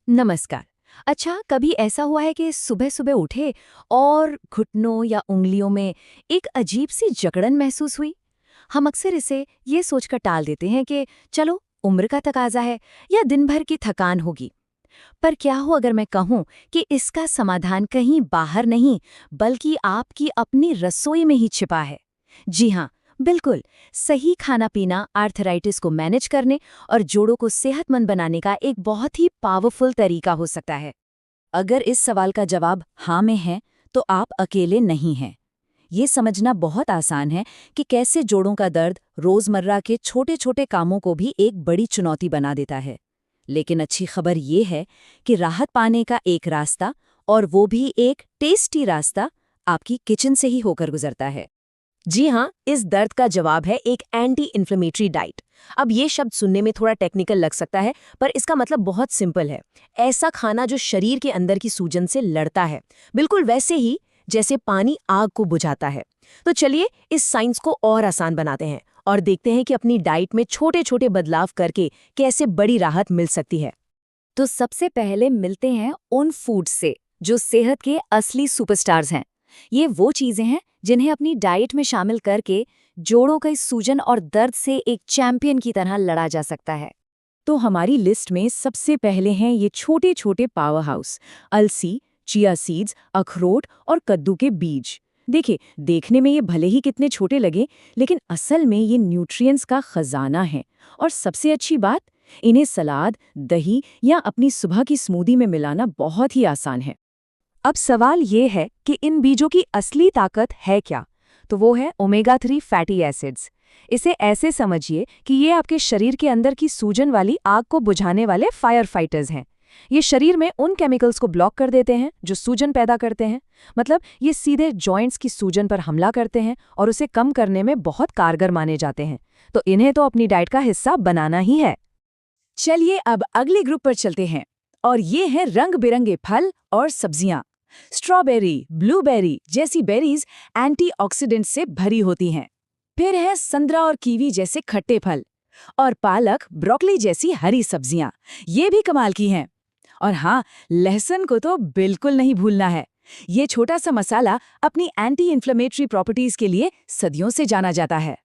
नमस्कार। अच्छा, कभी ऐसा हुआ है कि सुबह-सुबह उठे और घुटनों या उंगलियों में एक अजीब-सी जकड़न महसूस हुई? हम अक्सर इसे ये सोचकर टाल देते हैं कि चलो, उम्र का तकाजा है या दिन भर की थकान होगी। पर क्या हो अगर मैं कहूँ कि इसका समाधान कहीं बाहर नहीं, बल्कि आपकी अपनी रसोई में ही छिपा है? जी हाँ, बिल्कुल, सही खाना-पीना आर्थराइटिस को मैनेज करने और जोड़ों को सेहतमंद बनाने का एक बहुत ही पावरफुल तरीका हो सकता है। अगर इस सवाल का जवाब हाँ में है, तो आप अकेले नहीं हैं। ये समझना बहुत आसान है कि कैसे जोड़ों का दर्द रोजमर्रा के छोटे-छोटे कामों को भी एक बड़ी चुनौती बना देता है। लेकिन अच्छी खबर ये है कि राहत पाने का एक रास्ता, और वो भी एक टेस्टी रास्ता, आपकी किचन से ही होकर गुजरता है। जी हाँ, इस दर्द का जवाब है एक एंटी इन्फ्लेमेटरी डाइट। अब ये शब्द सुनने में थोड़ा टेक्निकल लग सकता है, पर इसका मतलब बहुत सिंपल है। ऐसा खाना जो शरीर के अंदर की सूजन से लड़ता है, बिल्कुल वैसे ही जैसे पानी आग को बुझाता है। तो चलिए इस साइंस को और आसान बनाते हैं और देखते हैं कि अपनी डाइट में छोटे-छोटे बदलाव करके कैसे बड़ी राहत मिल सकती है। तो सबसे पहले मिलते हैं उन फूड से जो सेहत के असली सुपरस्टार्स हैं। ये वो चीजें हैं जिन्हें अपनी डाइट में शामिल करके जोड़ों का इस सूजन और दर्द से एक चैंपियन की तरह लड़ा जा सकता है। तो हमारी लिस्ट में सबसे पहले हैं ये छोटे छोटे पावर हाउस: अलसी, चिया सीड्स, अखरोट और कद्दू के बीज। देखिए, देखने में ये भले ही कितने छोटे लगे, लेकिन असल में ये न्यूट्रिएंट्स का खजाना है। और सबसे अच्छी बात, इन्हें सलाद, दही या अपनी सुबह की स्मूदी में मिलाना बहुत ही आसान है। अब सवाल ये है कि इन बीजों की असली ताकत है क्या? तो वो है ओमेगा 3 फैटी एसिड्स। इसे ऐसे समझिए कि ये आपके शरीर के अंदर की सूजन वाली आग को बुझाने वाले फायर फाइटर्स हैं। ये शरीर में उन केमिकल्स को ब्लॉक कर देते हैं जो सूजन पैदा करते हैं। मतलब ये सीधे जॉइंट्स की सूजन पर हमला करते हैं और उसे कम करने में बहुत कारगर माने जाते हैं। तो इन्हें तो अपनी डाइट का हिस्सा बनाना ही है। चलिए अब अगले ग्रुप पर चलते हैं, और ये हैं रंग बिरंगे फल और सब्जियां। स्ट्रॉबेरी, ब्लूबेरी जैसी बेरीज एंटीऑक्सीडेंट से भरी होती हैं। फिर है संतरा और कीवी जैसे खट्टे फल, और पालक, ब्रोकली जैसी हरी सब्जियां, ये भी कमाल की हैं। और हाँ, लहसुन को तो बिल्कुल नहीं भूलना है। ये छोटा सा मसाला अपनी एंटी इन्फ्लेमेटरी प्रॉपर्टीज के लिए सदियों से जाना जाता है।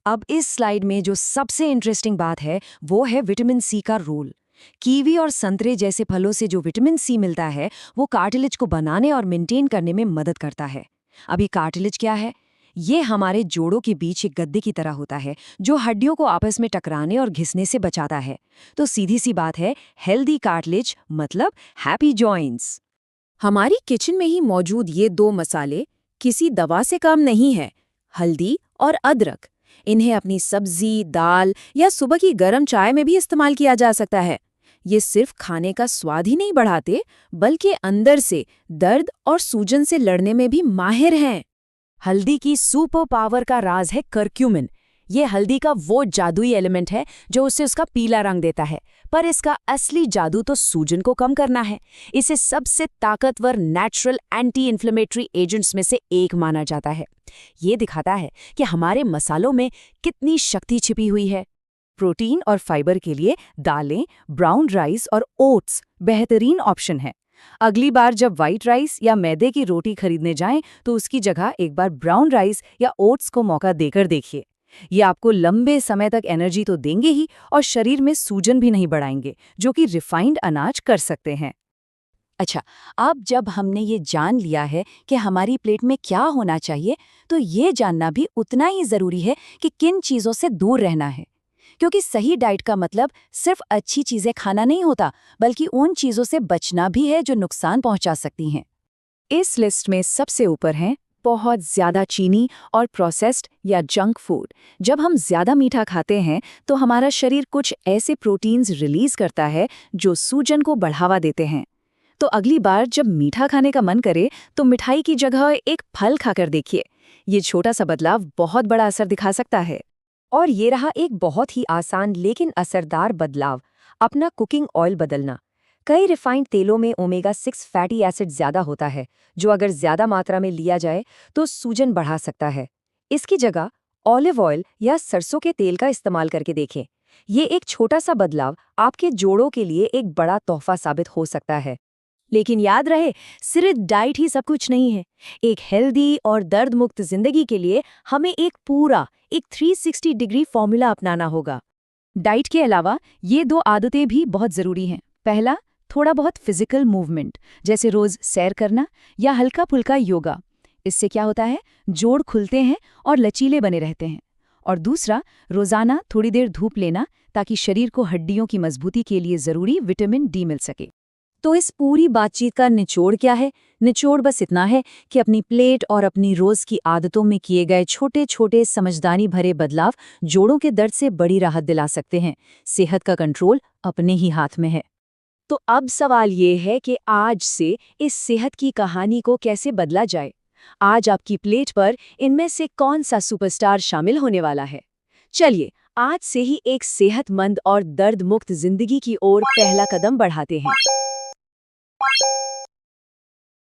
अब इस स्लाइड में जो सबसे इंटरेस्टिंग बात है, वो है विटामिन सी का रोल। कीवी और संतरे जैसे फलों से जो विटामिन सी मिलता है, वो कार्टिलेज को बनाने और मेंटेन करने में मदद करता है। अभी कार्टिलेज क्या है? ये हमारे जोड़ों के बीच एक गद्दे की तरह होता है, जो हड्डियों को आपस में टकराने और घिसने से बचाता है। तो सीधी सी बात है, हेल्दी कार्टिलेज मतलब हैप्पी जॉइंट्स। हमारी किचन में ही मौजूद ये दो मसाले किसी दवा से कम नहीं है: हल्दी और अदरक। इन्हें अपनी सब्जी, दाल या सुबह की गर्म चाय में भी इस्तेमाल किया जा सकता है। ये सिर्फ खाने का स्वाद ही नहीं बढ़ाते, बल्कि अंदर से दर्द और सूजन से लड़ने में भी माहिर हैं। हल्दी की सुपर पावर का राज है करक्यूमिन। ये हल्दी का वो जादुई एलिमेंट है जो उसे उसका पीला रंग देता है, पर इसका असली जादू तो सूजन को कम करना है। इसे सबसे ताकतवर नेचुरल एंटी इन्फ्लेमेटरी एजेंट्स में से एक माना जाता है। ये दिखाता है कि हमारे मसालों में कितनी शक्ति छिपी हुई है। प्रोटीन और फाइबर के लिए दालें, ब्राउन राइस और ओट्स बेहतरीन ऑप्शन है। अगली बार जब व्हाइट राइस या मैदे की रोटी खरीदने जाएं, तो उसकी जगह एक बार ब्राउन राइस या ओट्स को मौका देकर देखिए। ये आपको लंबे समय तक एनर्जी तो देंगे ही, और शरीर में सूजन भी नहीं बढ़ाएंगे, जो कि रिफाइंड अनाज कर सकते हैं। अच्छा, अब जब हमने ये जान लिया है कि हमारी प्लेट में क्या होना चाहिए, तो ये जानना भी उतना ही ज़रूरी है कि किन चीज़ों से दूर रहना है। क्योंकि सही डाइट का मतलब सिर्फ अच्छी चीज़ें खाना नहीं होता, बल्कि उन चीज़ों से बचना भी है जो नुकसान पहुंचा सकती हैं। इस लिस्ट में सबसे ऊपर हैं बहुत ज़्यादा चीनी और प्रोसेस्ड या जंक फूड। जब हम ज़्यादा मीठा खाते हैं, तो हमारा शरीर कुछ ऐसे प्रोटीन्स रिलीज करता है जो सूजन को बढ़ावा देते हैं। तो अगली बार जब मीठा खाने का मन करे, तो मिठाई की जगह एक फल खाकर देखिए। ये छोटा सा बदलाव बहुत बड़ा असर दिखा सकता है। और ये रहा एक बहुत ही आसान लेकिन असरदार बदलाव, अपना कुकिंग ऑयल बदलना। कई रिफाइंड तेलों में ओमेगा 6 फैटी एसिड ज्यादा होता है, जो अगर ज्यादा मात्रा में लिया जाए तो सूजन बढ़ा सकता है। इसकी जगह ऑलिव ऑयल या सरसों के तेल का इस्तेमाल करके देखें। ये एक छोटा सा बदलाव आपके जोड़ों के लिए एक बड़ा तोहफा साबित हो सकता है। लेकिन याद रहे, सिर्फ डाइट ही सब कुछ नहीं है। एक हेल्दी और दर्द मुक्त जिंदगी के लिए हमें एक 360 डिग्री फॉर्मूला अपनाना होगा। डाइट के अलावा ये 2 आदतें भी बहुत ज़रूरी हैं। पहला, थोड़ा बहुत फिजिकल मूवमेंट, जैसे रोज़ सैर करना या हल्का फुल्का योगा। इससे क्या होता है, जोड़ खुलते हैं और लचीले बने रहते हैं। और दूसरा, रोज़ाना थोड़ी देर धूप लेना, ताकि शरीर को हड्डियों की मजबूती के लिए ज़रूरी विटामिन डी मिल सके। तो इस पूरी बातचीत का निचोड़ क्या है? निचोड़ बस इतना है कि अपनी प्लेट और अपनी रोज़ की आदतों में किए गए छोटे छोटे समझदारी भरे बदलाव जोड़ों के दर्द से बड़ी राहत दिला सकते हैं। सेहत का कंट्रोल अपने ही हाथ में है। तो अब सवाल ये है कि आज से इस सेहत की कहानी को कैसे बदला जाए? आज आपकी प्लेट पर इनमें से कौन सा सुपरस्टार शामिल होने वाला है? चलिए, आज से ही एक सेहतमंद और दर्द मुक्त जिंदगी की ओर पहला कदम बढ़ाते हैं।